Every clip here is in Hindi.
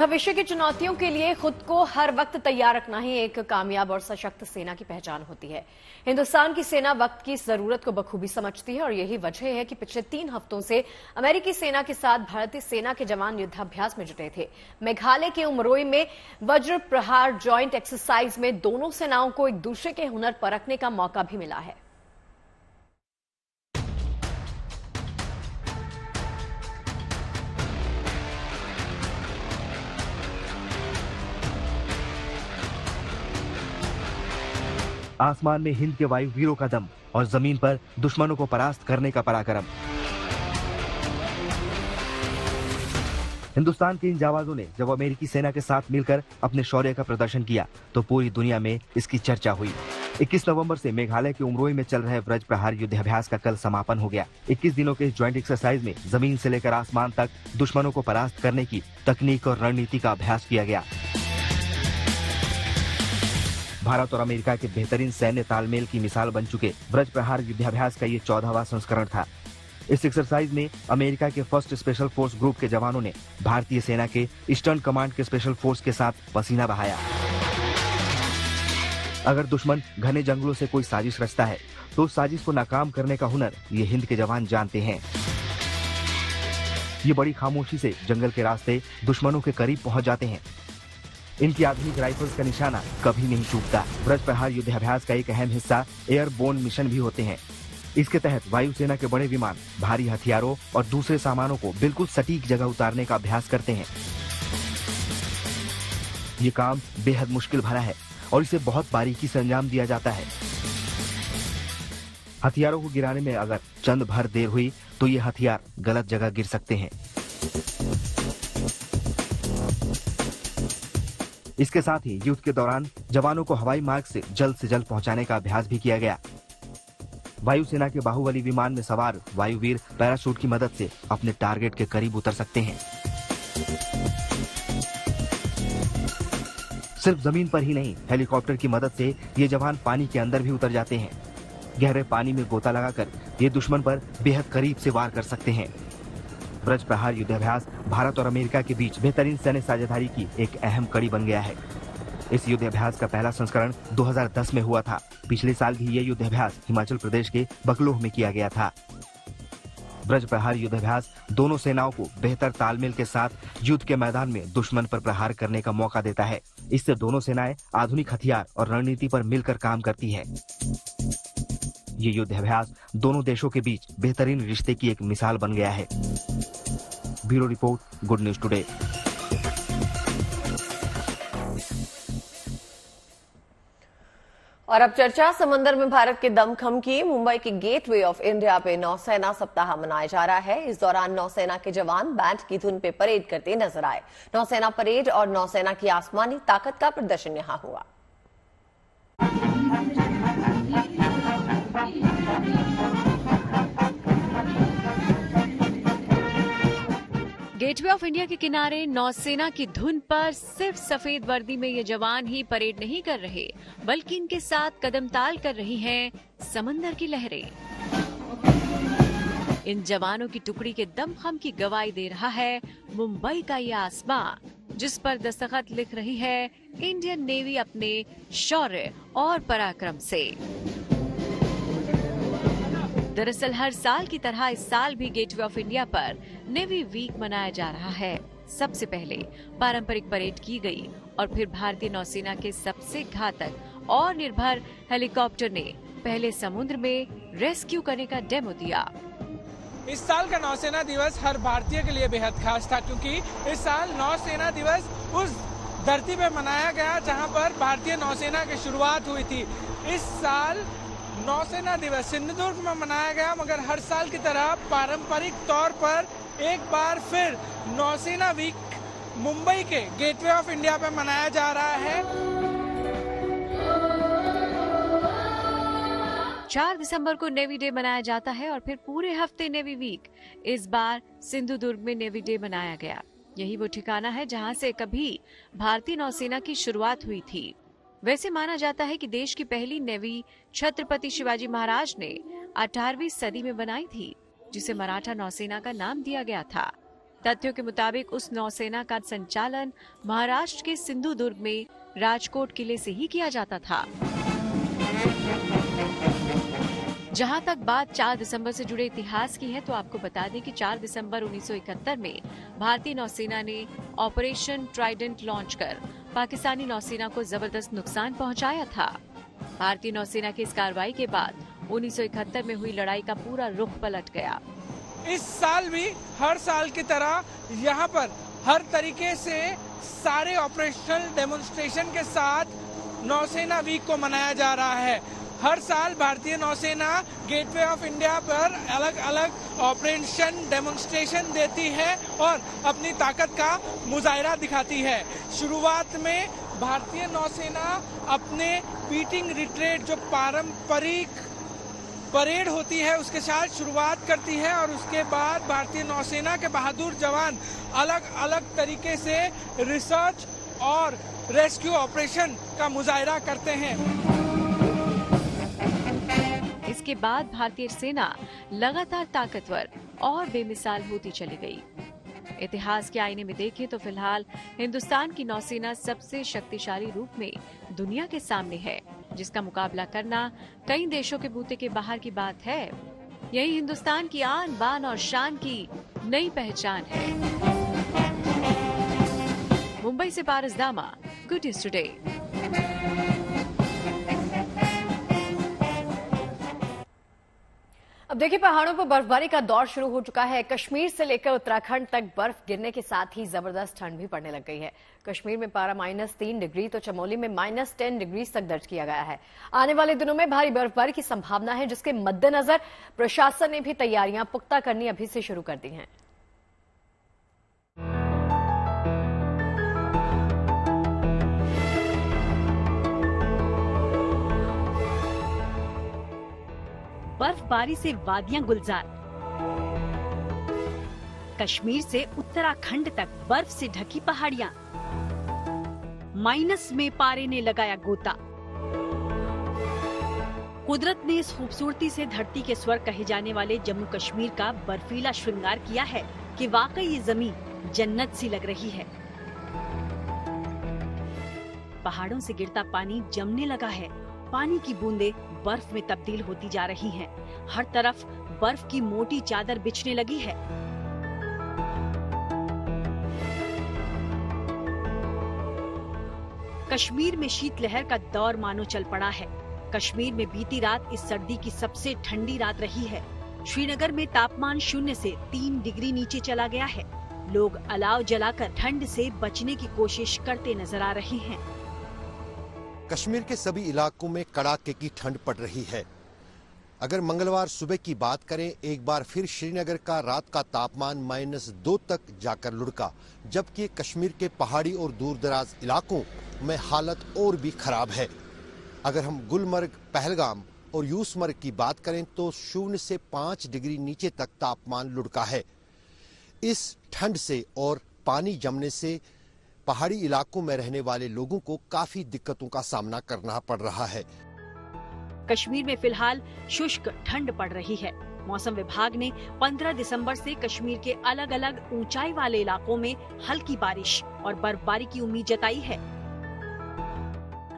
भविष्य की चुनौतियों के लिए खुद को हर वक्त तैयार रखना ही एक कामयाब और सशक्त सेना की पहचान होती है। हिंदुस्तान की सेना वक्त की जरूरत को बखूबी समझती है और यही वजह है कि पिछले 3 हफ्तों से अमेरिकी सेना के साथ भारतीय सेना के जवान युद्धाभ्यास में जुटे थे। मेघालय के उमरोई में वज्र प्रहार ज्वाइंट एक्सरसाइज में दोनों सेनाओं को एक दूसरे के हुनर परखने का मौका भी मिला है। आसमान में हिंद के वायु वीरों का दम और जमीन पर दुश्मनों को परास्त करने का पराक्रम। हिंदुस्तान के इन जाबाजों ने जब अमेरिकी सेना के साथ मिलकर अपने शौर्य का प्रदर्शन किया तो पूरी दुनिया में इसकी चर्चा हुई। 21 नवंबर से मेघालय के उमरोई में चल रहे वज्र प्रहार युद्धाभ्यास का कल समापन हो गया। 21 दिनों के इस ज्वाइंट एक्सरसाइज में जमीन से लेकर आसमान तक दुश्मनों को परास्त करने की तकनीक और रणनीति का अभ्यास किया गया। भारत और अमेरिका के बेहतरीन सैन्य तालमेल की मिसाल बन चुके वज्र प्रहार युद्धाभ्यास का ये 14वां संस्करण था। इस एक्सरसाइज में अमेरिका के फर्स्ट स्पेशल फोर्स ग्रुप के जवानों ने भारतीय सेना के ईस्टर्न कमांड के स्पेशल फोर्स के साथ पसीना बहाया। अगर दुश्मन घने जंगलों से कोई साजिश रचता है तो उस साजिश को नाकाम करने का हुनर ये हिंद के जवान जानते हैं। ये बड़ी खामोशी से जंगल के रास्ते दुश्मनों के करीब पहुंच जाते हैं। इनकी आधुनिक राइफल्स का निशाना कभी नहीं चूकता। वज्र प्रहार युद्धाभ्यास का एक अहम हिस्सा एयरबोर्न मिशन भी होते हैं। इसके तहत वायुसेना के बड़े विमान भारी हथियारों और दूसरे सामानों को बिल्कुल सटीक जगह उतारने का अभ्यास करते हैं। ये काम बेहद मुश्किल भरा है और इसे बहुत बारीकी से अंजाम दिया जाता है। हथियारों को गिराने में अगर चंद भर देर हुई तो ये हथियार गलत जगह गिर सकते हैं। इसके साथ ही युद्ध के दौरान जवानों को हवाई मार्ग से जल्द पहुंचाने का अभ्यास भी किया गया। वायुसेना के बाहुबली विमान में सवार वायुवीर पैराशूट की मदद से अपने टारगेट के करीब उतर सकते हैं। सिर्फ जमीन पर ही नहीं, हेलीकॉप्टर की मदद से ये जवान पानी के अंदर भी उतर जाते हैं। गहरे पानी में गोता लगाकर ये दुश्मन पर बेहद करीब से वार कर सकते हैं। वज्र प्रहार युद्धाभ्यास भारत और अमेरिका के बीच बेहतरीन सैन्य साझेदारी की एक अहम कड़ी बन गया है। इस युद्धाभ्यास का पहला संस्करण 2010 में हुआ था। पिछले साल भी ये युद्धाभ्यास हिमाचल प्रदेश के बकलोह में किया गया था। वज्र प्रहार युद्धाभ्यास दोनों सेनाओं को बेहतर तालमेल के साथ युद्ध के मैदान में दुश्मन पर प्रहार करने का मौका देता है। इससे दोनों सेनाएं आधुनिक हथियार और रणनीति पर मिलकर काम करती है। ये युद्धाभ्यास दोनों देशों के बीच बेहतरीन रिश्ते की एक मिसाल बन गया है। Bureau report, good news today. और अब चर्चा समंदर में भारत के दमखम की। मुंबई के गेटवे ऑफ इंडिया पे नौसेना सप्ताह मनाया जा रहा है। इस दौरान नौसेना के जवान बैंड की धुन पे परेड करते नजर आए। नौसेना परेड और नौसेना की आसमानी ताकत का प्रदर्शन यहां हुआ। गेटवे ऑफ इंडिया के किनारे नौसेना की धुन पर सिर्फ सफेद वर्दी में ये जवान ही परेड नहीं कर रहे, बल्कि इनके साथ कदमताल कर रही हैं समंदर की लहरें। इन जवानों की टुकड़ी के दमखम की गवाही दे रहा है मुंबई का ये आसमां, जिस पर दस्तखत लिख रही है इंडियन नेवी अपने शौर्य और पराक्रम से। दरअसल हर साल की तरह इस साल भी गेटवे ऑफ इंडिया पर नेवी वीक मनाया जा रहा है। सबसे पहले पारंपरिक परेड की गई और फिर भारतीय नौसेना के सबसे घातक और निर्भर हेलीकॉप्टर ने पहले समुद्र में रेस्क्यू करने का डेमो दिया। इस साल का नौसेना दिवस हर भारतीय के लिए बेहद खास था, क्योंकि इस साल नौसेना दिवस उस धरती पे मनाया गया जहां पर भारतीय नौसेना की शुरुआत हुई थी। इस साल नौसेना दिवस सिंधुदुर्ग में मनाया गया, मगर हर साल की तरह पारंपरिक तौर पर एक बार फिर नौसेना वीक मुंबई के गेटवे ऑफ इंडिया पे मनाया जा रहा है। 4 दिसंबर को नेवी डे मनाया जाता है और फिर पूरे हफ्ते नेवी वीक। इस बार सिंधुदुर्ग में नेवी डे मनाया गया। यही वो ठिकाना है जहां से कभी भारतीय नौसेना की शुरुआत हुई थी। वैसे माना जाता है कि देश की पहली नेवी छत्रपति शिवाजी महाराज ने 18वीं सदी में बनाई थी, जिसे मराठा नौसेना का नाम दिया गया था। तथ्यों के मुताबिक उस नौसेना का संचालन महाराष्ट्र के सिंधुदुर्ग में राजकोट किले से ही किया जाता था। जहां तक बात 4 दिसंबर से जुड़े इतिहास की है तो आपको बता दें कि 4 दिसंबर 1971 में भारतीय नौसेना ने ऑपरेशन ट्राइडेंट लॉन्च कर पाकिस्तानी नौसेना को जबरदस्त नुकसान पहुंचाया था। भारतीय नौसेना की इस कार्रवाई के बाद 1971 में हुई लड़ाई का पूरा रुख पलट गया। इस साल भी हर साल की तरह यहाँ पर हर तरीके से सारे ऑपरेशनल डेमोन्स्ट्रेशन के साथ नौसेना वीक को मनाया जा रहा है। हर साल भारतीय नौसेना गेटवे ऑफ इंडिया पर अलग अलग ऑपरेशन डेमोन्स्ट्रेशन देती है और अपनी ताकत का मुजाहिरा दिखाती है। शुरुआत में भारतीय नौसेना अपने बीटिंग रिट्रीट जो पारंपरिक परेड होती है उसके साथ शुरुआत करती है और उसके बाद भारतीय नौसेना के बहादुर जवान अलग अलग तरीके से रिसर्च और रेस्क्यू ऑपरेशन का मुजाहिरा करते हैं। इसके बाद भारतीय सेना लगातार ताकतवर और बेमिसाल होती चली गई। इतिहास के आईने में देखें तो फिलहाल हिंदुस्तान की नौसेना सबसे शक्तिशाली रूप में दुनिया के सामने है, जिसका मुकाबला करना कई देशों के बूते के बाहर की बात है। यही हिंदुस्तान की आन बान और शान की नई पहचान है। मुंबई से पारस दामा, गुड न्यूज टुडे। अब देखिए, पहाड़ों पर बर्फबारी का दौर शुरू हो चुका है। कश्मीर से लेकर उत्तराखंड तक बर्फ गिरने के साथ ही जबरदस्त ठंड भी पड़ने लग गई है। कश्मीर में पारा -3 डिग्री तो चमोली में -10 डिग्री तक दर्ज किया गया है। आने वाले दिनों में भारी बर्फबारी की संभावना है, जिसके मद्देनजर प्रशासन ने भी तैयारियां पुख्ता करनी अभी से शुरू कर दी हैं। बर्फबारी से वादियां गुलजार, कश्मीर से उत्तराखंड तक बर्फ से ढकी पहाड़ियां, माइनस में पारे ने लगाया गोता। कुदरत ने इस खूबसूरती से धरती के स्वर्ग कहे जाने वाले जम्मू कश्मीर का बर्फीला श्रृंगार किया है कि वाकई ये जमीन जन्नत सी लग रही है। पहाड़ों से गिरता पानी जमने लगा है, पानी की बूंदें बर्फ में तब्दील होती जा रही हैं। हर तरफ बर्फ की मोटी चादर बिछने लगी है। कश्मीर में शीतलहर का दौर मानो चल पड़ा है। कश्मीर में बीती रात इस सर्दी की सबसे ठंडी रात रही है। श्रीनगर में तापमान 0 से 3 डिग्री नीचे चला गया है। लोग अलाव जलाकर ठंड से बचने की कोशिश करते नजर आ रहे हैं। कश्मीर के सभी इलाकों में कड़ाके की ठंड पड़ रही है। अगर मंगलवार सुबह की बात करें, एक बार फिर श्रीनगर का रात का तापमान -2 तक जाकर लुढ़का, जबकि कश्मीर के पहाड़ी और दूरदराज इलाकों में हालत और भी खराब है। अगर हम गुलमर्ग, पहलगाम और यूसमर्ग की बात करें तो 0 से 5 डिग्री नीचे तक तापमान लुढ़का है। इस ठंड से और पानी जमने से पहाड़ी इलाकों में रहने वाले लोगों को काफी दिक्कतों का सामना करना पड़ रहा है। कश्मीर में फिलहाल शुष्क ठंड पड़ रही है। मौसम विभाग ने 15 दिसंबर से कश्मीर के अलग अलग ऊंचाई वाले इलाकों में हल्की बारिश और बर्फबारी की उम्मीद जताई है।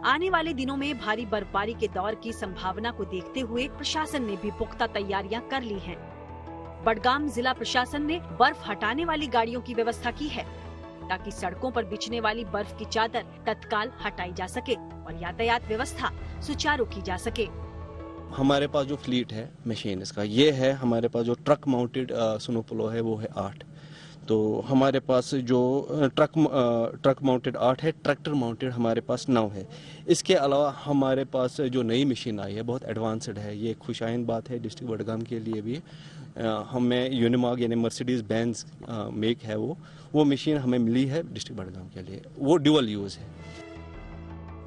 आने वाले दिनों में भारी बर्फबारी के दौर की संभावना को देखते हुए प्रशासन ने भी पुख्ता तैयारियां कर ली हैं। बडगाम जिला प्रशासन ने बर्फ हटाने वाली गाड़ियों की व्यवस्था की है, ताकि सड़कों पर बिछने वाली बर्फ की चादर तत्काल हटाई जा सके और यातायात व्यवस्था सुचारू की जा सके। हमारे पास जो फ्लीट है मशीन इसका ये है, हमारे पास जो ट्रक माउंटेड स्नो प्लो है वो है 8। तो हमारे पास जो ट्रक माउंटेड 8 है, ट्रैक्टर माउंटेड हमारे पास 9 है। इसके अलावा हमारे पास जो नई मशीन आई है बहुत एडवांस्ड है। ये खुशाइन बात है डिस्ट्रिक्ट बडगाम के लिए भी। हमें यूनिमार्ग यानी मर्सिडीज बेंज मेक है वो मशीन हमें मिली है डिस्ट्रिक्ट बडगाम के लिए। वो ड्यूअल यूज है।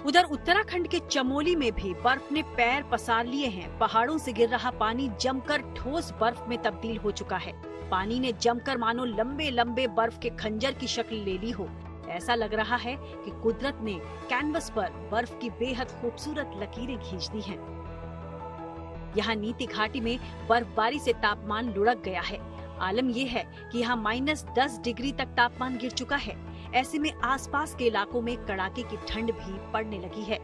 उधर उत्तराखंड के चमोली में भी बर्फ ने पैर पसार लिए हैं। पहाड़ों से गिर रहा पानी जमकर ठोस बर्फ में तब्दील हो चुका है। पानी ने जमकर मानो लंबे लंबे बर्फ के खंजर की शक्ल ले ली हो। ऐसा लग रहा है कि कुदरत ने कैनवस पर बर्फ की बेहद खूबसूरत लकीरें खींच दी हैं। यहाँ नीति घाटी में बर्फबारी से तापमान लुढ़क गया है। आलम ये है कि यहाँ -10 डिग्री तक तापमान गिर चुका है। ऐसे में आसपास के इलाकों में कड़ाके की ठंड भी पड़ने लगी है।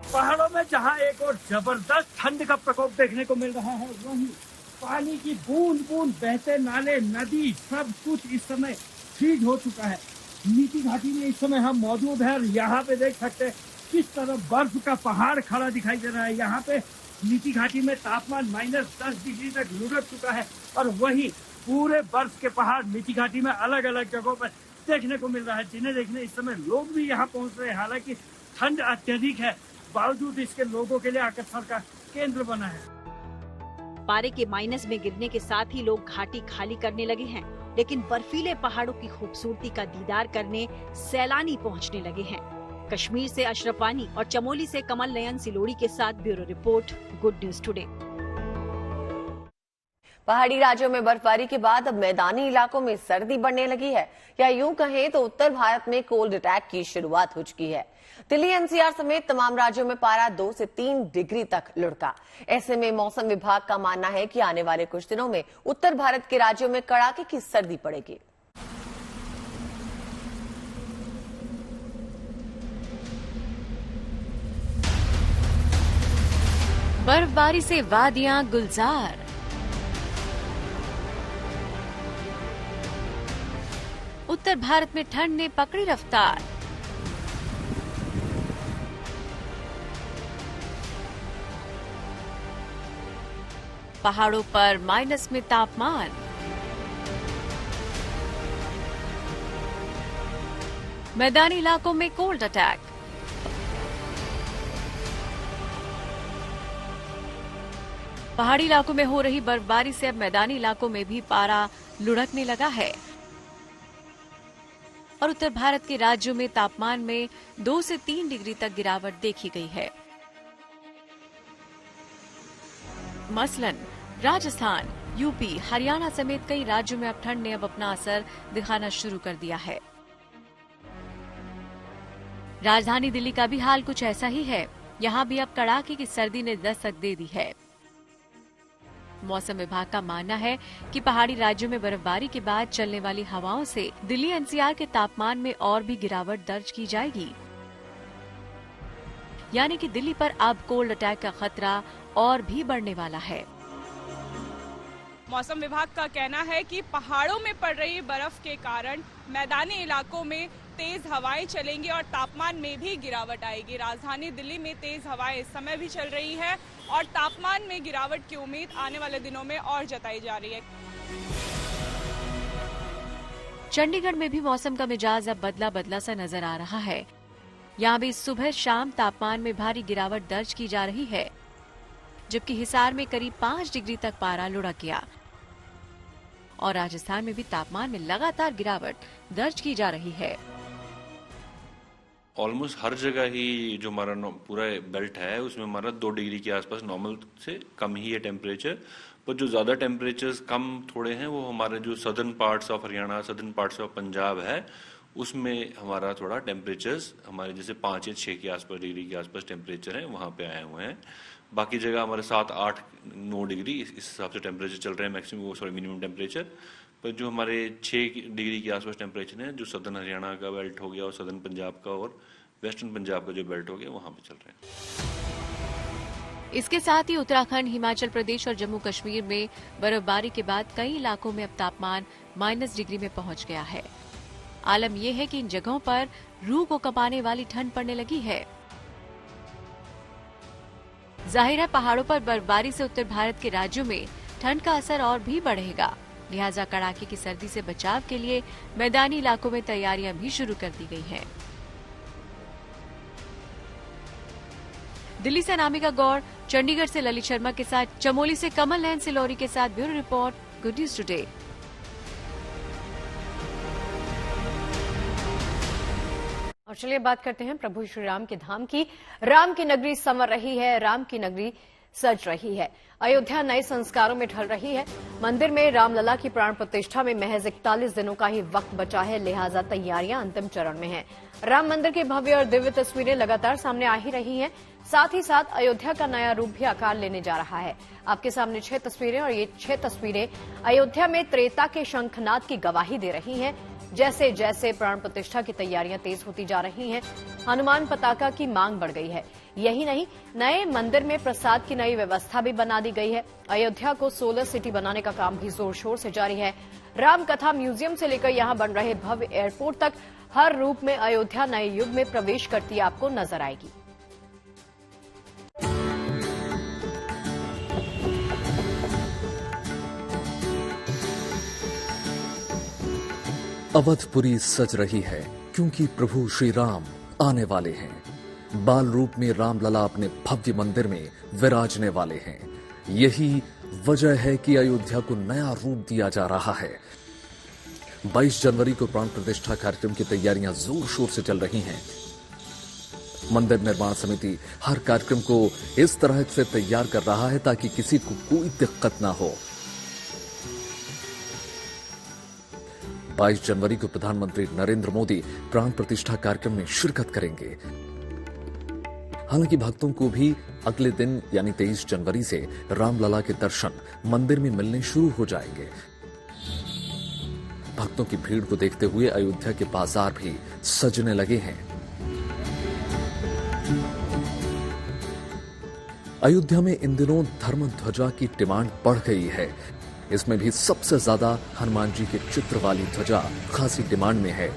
पहाड़ों में जहाँ एक और जबरदस्त ठंड का प्रकोप देखने को मिल रहा है, वहीं पानी की बूंद बूंद बहते नाले, नदी सब कुछ इस समय फ्रीज हो चुका है। नीति घाटी में इस समय हम मौजूद हैं और यहाँ पे देख सकते हैं किस तरह बर्फ का पहाड़ खड़ा दिखाई दे रहा है। यहाँ पे नीति घाटी में तापमान -10 डिग्री तक लुढ़क चुका है और वहीं पूरे बर्फ के पहाड़ नीति घाटी में अलग अलग जगहों पर देखने को मिल रहा है, जिन्हें देखने इस समय लोग भी यहाँ पहुँच रहे हैं। हालांकि ठंड अत्यधिक है, बावजूद इसके लोगों के लिए आकर्षण का केंद्र बना है। पारे के माइनस में गिरने के साथ ही लोग घाटी खाली करने लगे हैं, लेकिन बर्फीले पहाड़ों की खूबसूरती का दीदार करने सैलानी पहुंचने लगे हैं। कश्मीर से अशरफ वानी और चमोली से कमल नयन सिलोड़ी के साथ bureau report, good news today. पहाड़ी राज्यों में बर्फबारी के बाद अब मैदानी इलाकों में सर्दी बढ़ने लगी है, या यूं कहें तो उत्तर भारत में कोल्ड अटैक की शुरुआत हो चुकी है। दिल्ली एनसीआर समेत तमाम राज्यों में पारा 2 से 3 डिग्री तक लुढ़का। ऐसे में मौसम विभाग का मानना है कि आने वाले कुछ दिनों में उत्तर भारत के राज्यों में कड़ाके की सर्दी पड़ेगी। बर्फबारी से वादियां गुलजार। उत्तर भारत में ठंड ने पकड़ी रफ्तार। पहाड़ों पर माइनस में तापमान। मैदानी इलाकों में कोल्ड अटैक। पहाड़ी इलाकों में हो रही बर्फबारी से अब मैदानी इलाकों में भी पारा लुढ़कने लगा है और उत्तर भारत के राज्यों में तापमान में 2 से 3 डिग्री तक गिरावट देखी गई है। मसलन राजस्थान, यूपी, हरियाणा समेत कई राज्यों में अब ठंड ने अपना असर दिखाना शुरू कर दिया है। राजधानी दिल्ली का भी हाल कुछ ऐसा ही है। यहाँ भी अब कड़ाके की सर्दी ने दस्तक दे दी है। मौसम विभाग का मानना है कि पहाड़ी राज्यों में बर्फबारी के बाद चलने वाली हवाओं से दिल्ली एनसीआर के तापमान में और भी गिरावट दर्ज की जाएगी, यानी कि दिल्ली पर अब कोल्ड अटैक का खतरा और भी बढ़ने वाला है। मौसम विभाग का कहना है कि पहाड़ों में पड़ रही बर्फ के कारण मैदानी इलाकों में तेज हवाएं चलेंगी और तापमान में भी गिरावट आएगी। राजधानी दिल्ली में तेज हवाएं इस समय भी चल रही है और तापमान में गिरावट की उम्मीद आने वाले दिनों में और जताई जा रही है। चंडीगढ़ में भी मौसम का मिजाज अब बदला बदला सा नजर आ रहा है। यहाँ भी सुबह शाम तापमान में भारी गिरावट दर्ज की जा रही है, जबकि हिसार में करीब 5 डिग्री तक पारा लुढ़क गया और राजस्थान में भी तापमान में लगातार गिरावट दर्ज की जा रही है। ऑलमोस्ट हर जगह ही जो हमारा पूरा बेल्ट है उसमें हमारा 2 डिग्री के आसपास नॉर्मल से कम ही है टेम्परेचर। पर जो ज़्यादा टेम्परेचर्स कम थोड़े हैं वो हमारे जो southern parts of Haryana, southern parts of Punjab है, उसमें हमारा थोड़ा टेम्परेचर्स हमारे जैसे 5 या 6 के आसपास डिग्री के आसपास टेम्परेचर है, वहाँ पे आए हुए हैं। बाकी जगह हमारे 7, 8, 9 डिग्री इस हिसाब से टेम्परेचर चल रहे हैं मैक्सिमम मिनिमम टेम्परेचर। पर जो हमारे 6 डिग्री के आसपास टेम्परेचर है, जो सदर्न हरियाणा का बेल्ट हो गया और सदर्न पंजाब का और वेस्टर्न पंजाब का जो बेल्ट हो गया वहाँ पे चल रहे हैं। इसके साथ ही उत्तराखंड, हिमाचल प्रदेश और जम्मू कश्मीर में बर्फबारी के बाद कई इलाकों में अब तापमान -, डिग्री में पहुंच गया है। आलम यह है कि इन जगहों पर रूह को कंपाने वाली ठंड पड़ने लगी है। जाहिर है पहाड़ों पर बर्फबारी से उत्तर भारत के राज्यों में ठंड का असर और भी बढ़ेगा, लिहाजा कड़ाके की सर्दी से बचाव के लिए मैदानी इलाकों में तैयारियां भी शुरू कर दी गई हैं। दिल्ली से अनामिका गौर, चंडीगढ़ से ललित शर्मा के साथ चमोली से कमल नयन सिलोरी के साथ bureau report, good news today. और चलिए बात करते हैं प्रभु श्री राम के धाम की। राम की नगरी संवर रही है। राम की नगरी सज रही है। अयोध्या नए संस्कारों में ढल रही है। मंदिर में रामलला की प्राण प्रतिष्ठा में महज 41 दिनों का ही वक्त बचा है, लिहाजा तैयारियां अंतिम चरण में हैं। राम मंदिर की भव्य और दिव्य तस्वीरें लगातार सामने आ ही रही हैं। साथ ही साथ अयोध्या का नया रूप भी आकार लेने जा रहा है। आपके सामने 6 तस्वीरें, और ये 6 तस्वीरें अयोध्या में त्रेता के शंखनाद की गवाही दे रही हैं। जैसे जैसे प्राण प्रतिष्ठा की तैयारियां तेज होती जा रही हैं, हनुमान पताका की मांग बढ़ गई है। यही नहीं, नए मंदिर में प्रसाद की नई व्यवस्था भी बना दी गई है। अयोध्या को सोलर सिटी बनाने का काम भी जोर शोर से जारी है। राम कथा म्यूजियम से लेकर यहां बन रहे भव्य एयरपोर्ट तक हर रूप में अयोध्या नए युग में प्रवेश करती आपको नजर आएगी। अवधपुरी सज रही है क्योंकि प्रभु श्री राम आने वाले हैं। बाल रूप में रामलला अपने भव्य मंदिर में विराजने वाले हैं। यही वजह है कि अयोध्या को नया रूप दिया जा रहा है। 22 जनवरी को प्राण प्रतिष्ठा कार्यक्रम की तैयारियां जोर शोर से चल रही हैं। मंदिर निर्माण समिति हर कार्यक्रम को इस तरह से तैयार कर रहा है ताकि किसी को कोई दिक्कत ना हो। 22 जनवरी को प्रधानमंत्री नरेंद्र मोदी प्राण प्रतिष्ठा कार्यक्रम में शिरकत करेंगे। हालांकि भक्तों को भी अगले दिन यानी 23 जनवरी से रामलला के दर्शन मंदिर में मिलने शुरू हो जाएंगे। भक्तों की भीड़ को देखते हुए अयोध्या के बाजार भी सजने लगे हैं। अयोध्या में इन दिनों धर्म ध्वजा की डिमांड बढ़ गई है। इसमें भी सबसे ज्यादा हनुमान जी के चित्र वाली ध्वजा खासी डिमांड में है।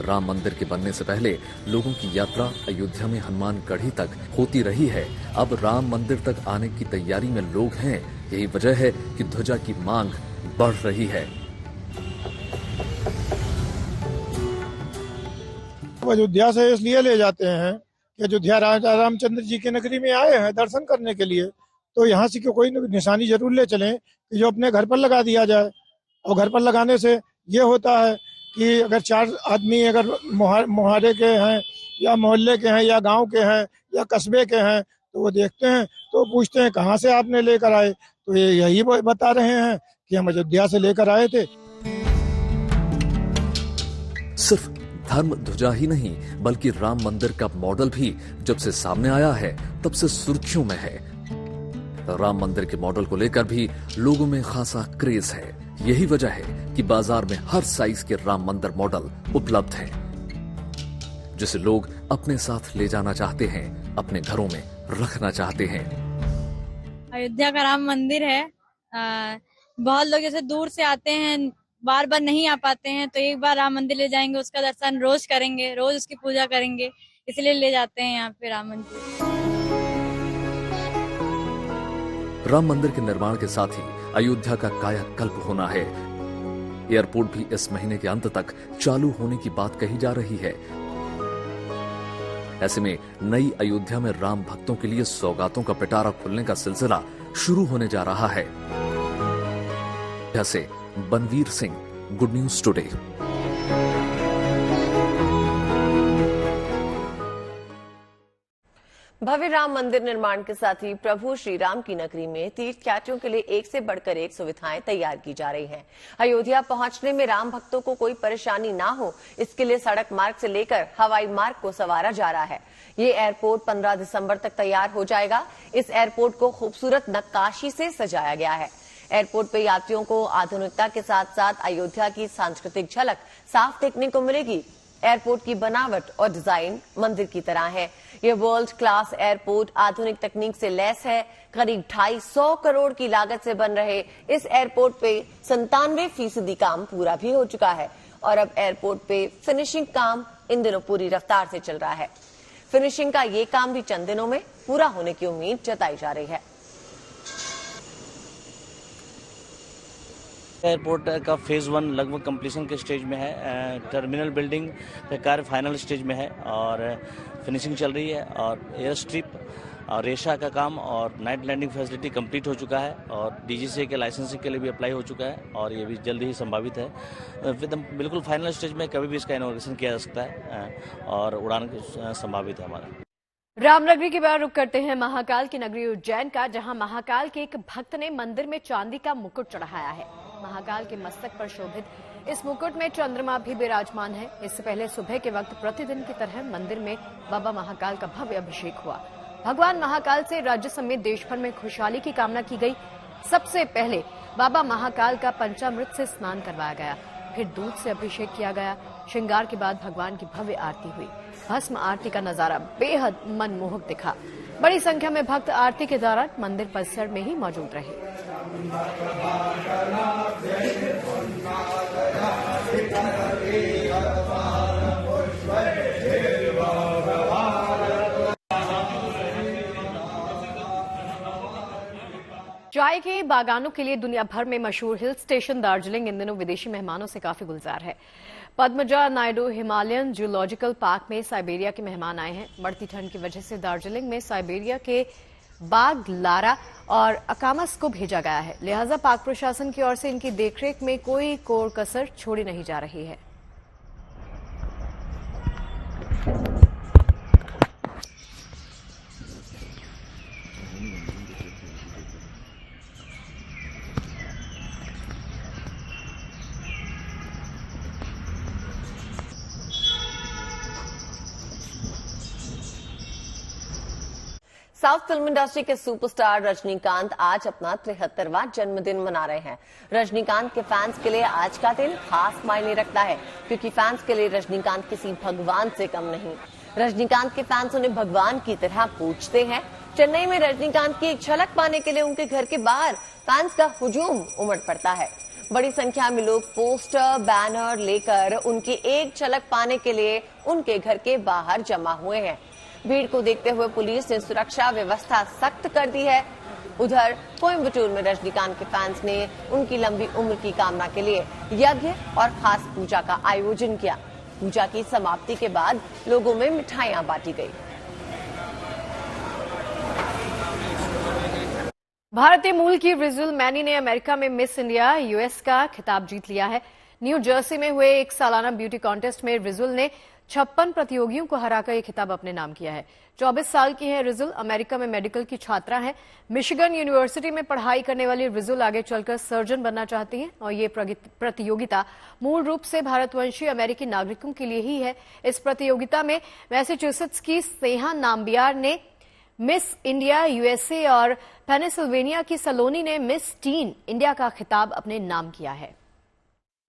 राम मंदिर के बनने से पहले लोगों की यात्रा अयोध्या में हनुमान गढ़ी तक होती रही है। अब राम मंदिर तक आने की तैयारी में लोग हैं। यही वजह है कि ध्वजा की मांग बढ़ रही है। अयोध्या से इसलिए ले जाते हैं कि अयोध्या राजा रामचंद्र जी की नगरी में आए हैं दर्शन करने के लिए, तो यहाँ से कोई निशानी जरूर ले चलें कि जो अपने घर पर लगा दिया जाए। और घर पर लगाने से ये होता है कि अगर 4 आदमी अगर मुहारे के हैं या मोहल्ले के हैं या गांव के हैं या कस्बे के हैं तो वो देखते हैं तो पूछते हैं कहाँ से आपने लेकर आए, तो ये यही बता रहे हैं कि हम अयोध्या से लेकर आए थे। सिर्फ धर्म ध्वजा ही नहीं बल्कि राम मंदिर का मॉडल भी जब से सामने आया है तब से सुर्खियों में है। राम मंदिर के मॉडल को लेकर भी लोगों में खासा क्रेज है। यही वजह है कि बाजार में हर साइज के राम मंदिर मॉडल उपलब्ध है, जिसे लोग अपने साथ ले जाना चाहते हैं, अपने घरों में रखना चाहते हैं। अयोध्या का राम मंदिर है। बहुत लोग जैसे दूर से आते हैं, बार बार नहीं आ पाते हैं, तो एक बार राम मंदिर ले जाएंगे, उसका दर्शन रोज करेंगे, रोज उसकी पूजा करेंगे, इसलिए ले जाते हैं यहाँ पे राम मंदिर। राम मंदिर के निर्माण के साथ ही अयोध्या का कायाकल्प होना है। एयरपोर्ट भी इस महीने के अंत तक चालू होने की बात कही जा रही है। ऐसे में नई अयोध्या में राम भक्तों के लिए सौगातों का पिटारा खुलने का सिलसिला शुरू होने जा रहा है। जैसे Banveer Singh, good news today. भव्य राम मंदिर निर्माण के साथ ही प्रभु श्री राम की नगरी में तीर्थयात्रियों के लिए एक से बढ़कर एक सुविधाएं तैयार की जा रही हैं। अयोध्या पहुंचने में राम भक्तों को कोई परेशानी ना हो, इसके लिए सड़क मार्ग से लेकर हवाई मार्ग को संवारा जा रहा है। ये एयरपोर्ट 15 दिसंबर तक तैयार हो जाएगा। इस एयरपोर्ट को खूबसूरत नक्काशी से सजाया गया है। एयरपोर्ट पे यात्रियों को आधुनिकता के साथ साथ अयोध्या की सांस्कृतिक झलक साफ देखने को मिलेगी। एयरपोर्ट की बनावट और डिजाइन मंदिर की तरह है। ये वर्ल्ड क्लास एयरपोर्ट आधुनिक तकनीक से लैस है। करीब 250 करोड़ की लागत से बन रहे इस एयरपोर्ट पे 97% काम पूरा भी हो चुका है और अब एयरपोर्ट पे फिनिशिंग काम इन दिनों पूरी रफ्तार से चल रहा है। फिनिशिंग का ये काम भी चंद दिनों में पूरा होने की उम्मीद जताई जा रही है। एयरपोर्ट का फेज 1 लगभग कंप्लीशन के स्टेज में है। टर्मिनल बिल्डिंग का कार्य फाइनल स्टेज में है और फिनिशिंग चल रही है और एयर स्ट्रिप और रेशा का काम और नाइट लैंडिंग फैसिलिटी कंप्लीट हो चुका है और डीजीसीए के लाइसेंसिंग के लिए भी अप्लाई हो चुका है और ये भी जल्दी ही संभावित है। बिल्कुल फाइनल स्टेज में कभी भी इसका इनॉग्रेशन किया जा सकता है और उड़ान संभावित है हमारा। रामनगरी के बाद रुक करते हैं महाकाल की नगरी उज्जैन का, जहां महाकाल के एक भक्त ने मंदिर में चांदी का मुकुट चढ़ाया है। महाकाल के मस्तक पर शोभित इस मुकुट में चंद्रमा भी विराजमान है। इससे पहले सुबह के वक्त प्रतिदिन की तरह मंदिर में बाबा महाकाल का भव्य अभिषेक हुआ। भगवान महाकाल से राज्य समेत देश भर में खुशहाली की कामना की गई। सबसे पहले बाबा महाकाल का पंचामृत से स्नान करवाया गया, फिर दूध से अभिषेक किया गया। श्रृंगार के बाद भगवान की भव्य आरती हुई। भस्म आरती का नजारा बेहद मनमोहक दिखा। बड़ी संख्या में भक्त आरती के दौरान मंदिर परिसर में ही मौजूद रहे। चाय के बागानों के लिए दुनिया भर में मशहूर हिल स्टेशन दार्जिलिंग इन दिनों विदेशी मेहमानों से काफी गुलजार है। Padmaja Naidu Himalayan zoological park में साइबेरिया के मेहमान आए हैं। बढ़ती ठंड की वजह से दार्जिलिंग में साइबेरिया के बाघ लारा और अकामस को भेजा गया है, लिहाजा पार्क प्रशासन की ओर से इनकी देखरेख में कोई कोर कसर छोड़ी नहीं जा रही है। साउथ फिल्म इंडस्ट्री के सुपरस्टार रजनीकांत आज अपना 73वां जन्मदिन मना रहे हैं। रजनीकांत के फैंस के लिए आज का दिन खास मायने रखता है, क्योंकि फैंस के लिए रजनीकांत किसी भगवान से कम नहीं। रजनीकांत के फैंस उन्हें भगवान की तरह पूजते हैं। चेन्नई में रजनीकांत की एक झलक पाने के लिए उनके घर के बाहर फैंस का हुजूम उमड़ पड़ता है। बड़ी संख्या में लोग पोस्टर बैनर लेकर उनकी एक झलक पाने के लिए उनके घर के बाहर जमा हुए हैं। भीड़ को देखते हुए पुलिस ने सुरक्षा व्यवस्था सख्त कर दी है। उधर कोयम्बटूर में रजनीकांत के फैंस ने उनकी लंबी उम्र की कामना के लिए यज्ञ और खास पूजा का आयोजन किया। पूजा की समाप्ति के बाद लोगों में मिठाइयां बांटी गई। भारतीय मूल की रिजुल मैनी ने अमेरिका में मिस इंडिया यूएस का खिताब जीत लिया है। न्यू जर्सी में हुए एक सालाना ब्यूटी कॉन्टेस्ट में रिजुल ने 56 प्रतियोगियों को हराकर यह खिताब अपने नाम किया है। 24 साल की है रिजुल, अमेरिका में मेडिकल की छात्रा है। मिशिगन यूनिवर्सिटी में पढ़ाई करने वाली रिजुल आगे चलकर सर्जन बनना चाहती हैं और ये प्रतियोगिता मूल रूप से भारतवंशी अमेरिकी नागरिकों के लिए ही है। इस प्रतियोगिता में मैसेच्यूसेट्स की स्नेहा नाम्बियार ने मिस इंडिया यूएसए और पेनिसिल्वेनिया की सलोनी ने मिस टीन इंडिया का खिताब अपने नाम किया है।